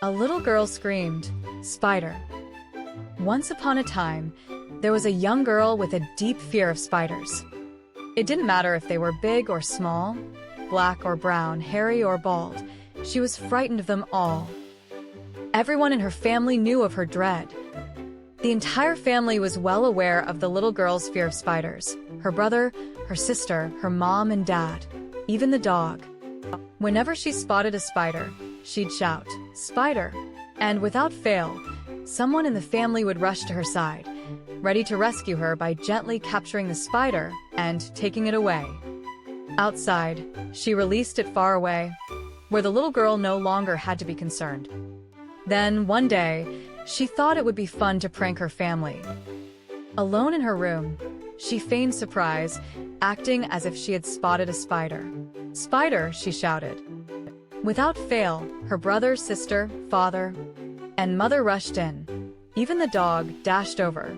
A little girl screamed, "Spider!" Once upon a time, there was a young girl with a deep fear of spiders. It didn't matter if they were big or small, black or brown, hairy or bald. She was frightened of them all. Everyone in her family knew of her dread. The entire family was well aware of the little girl's fear of spiders. Her brother, her sister, her mom and dad, even the dog. Whenever she spotted a spider, she'd shout, "Spider!" And without fail, someone in the family would rush to her side, ready to rescue her by gently capturing the spider and taking it away. Outside, she released it far away, where the little girl no longer had to be concerned. Then, one day, she thought it would be fun to prank her family. Alone in her room, she feigned surprise, acting as if she had spotted a spider. "Spider!" she shouted. Without fail, her brother, sister, father, and mother rushed in. Even the dog dashed over,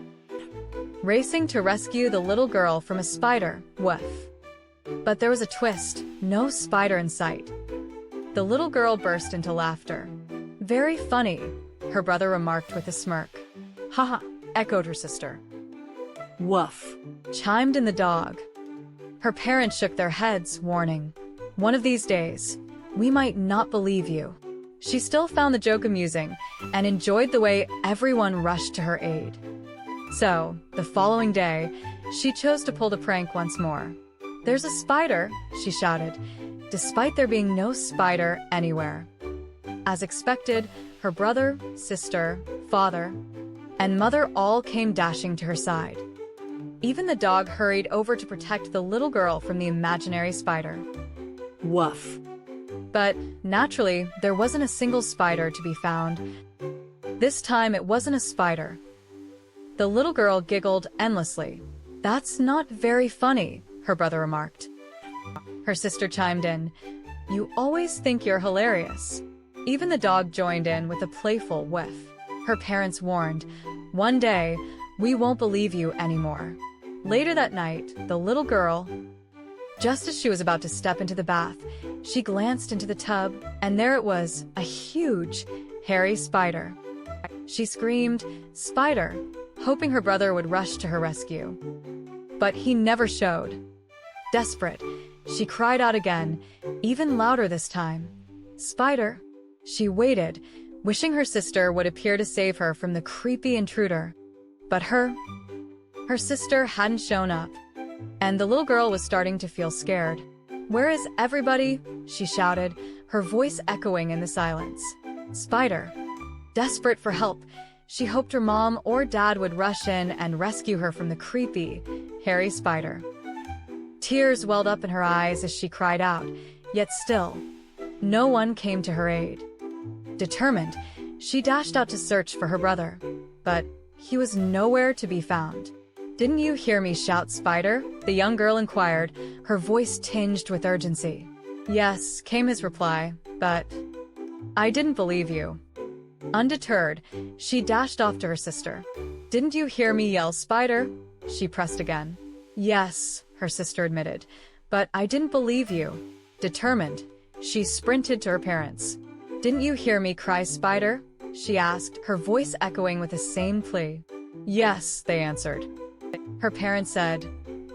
racing to rescue the little girl from a spider. Woof. But there was a twist, no spider in sight. The little girl burst into laughter. "Very funny," her brother remarked with a smirk. "Haha," echoed her sister. "Woof," chimed in the dog. Her parents shook their heads, warning, "One of these days, we might not believe you." She still found the joke amusing and enjoyed the way everyone rushed to her aid. So, the following day, she chose to pull the prank once more. "There's a spider," she shouted, despite there being no spider anywhere. As expected, her brother, sister, father, and mother all came dashing to her side. Even the dog hurried over to protect the little girl from the imaginary spider. Woof. But, naturally, there wasn't a single spider to be found. This time it wasn't a spider. The little girl giggled endlessly. "That's not very funny," her brother remarked. Her sister chimed in, "You always think you're hilarious." Even the dog joined in with a playful whiff. Her parents warned, "One day, we won't believe you anymore." Later that night, the little girl, just as she was about to step into the bath, she glanced into the tub, and there it was, a huge, hairy spider. She screamed, "Spider!" hoping her brother would rush to her rescue. But he never showed. Desperate, she cried out again, even louder this time. "Spider!" She waited, wishing her sister would appear to save her from the creepy intruder. But her sister hadn't shown up, and the little girl was starting to feel scared. "Where is everybody?" she shouted, her voice echoing in the silence. "Spider!" Desperate for help, she hoped her mom or dad would rush in and rescue her from the creepy, hairy spider. Tears welled up in her eyes as she cried out, yet still, no one came to her aid. Determined, she dashed out to search for her brother, but he was nowhere to be found. "Didn't you hear me shout, Spider?" the young girl inquired, her voice tinged with urgency. "Yes," came his reply, "but I didn't believe you." Undeterred, she dashed off to her sister. "Didn't you hear me yell, Spider?" she pressed again. "Yes," her sister admitted, "but I didn't believe you." Determined, she sprinted to her parents. "Didn't you hear me cry, Spider?" she asked, her voice echoing with the same plea. "Yes," they answered. Her parents said,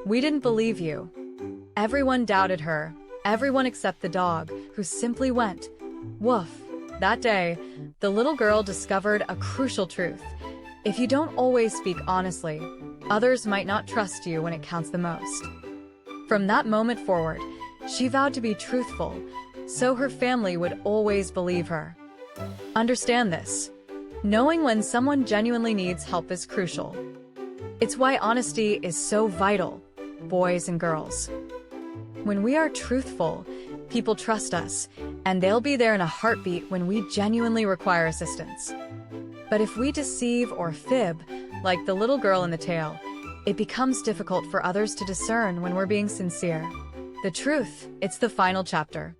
"We didn't believe you." Everyone doubted her, everyone except the dog, who simply went, "Woof." That day, the little girl discovered a crucial truth. If you don't always speak honestly, others might not trust you when it counts the most. From that moment forward, she vowed to be truthful, so her family would always believe her. Understand this. Knowing when someone genuinely needs help is crucial. It's why honesty is so vital, boys and girls. When we are truthful, people trust us, and they'll be there in a heartbeat when we genuinely require assistance. But if we deceive or fib, like the little girl in the tale, it becomes difficult for others to discern when we're being sincere. The truth, it's the final chapter.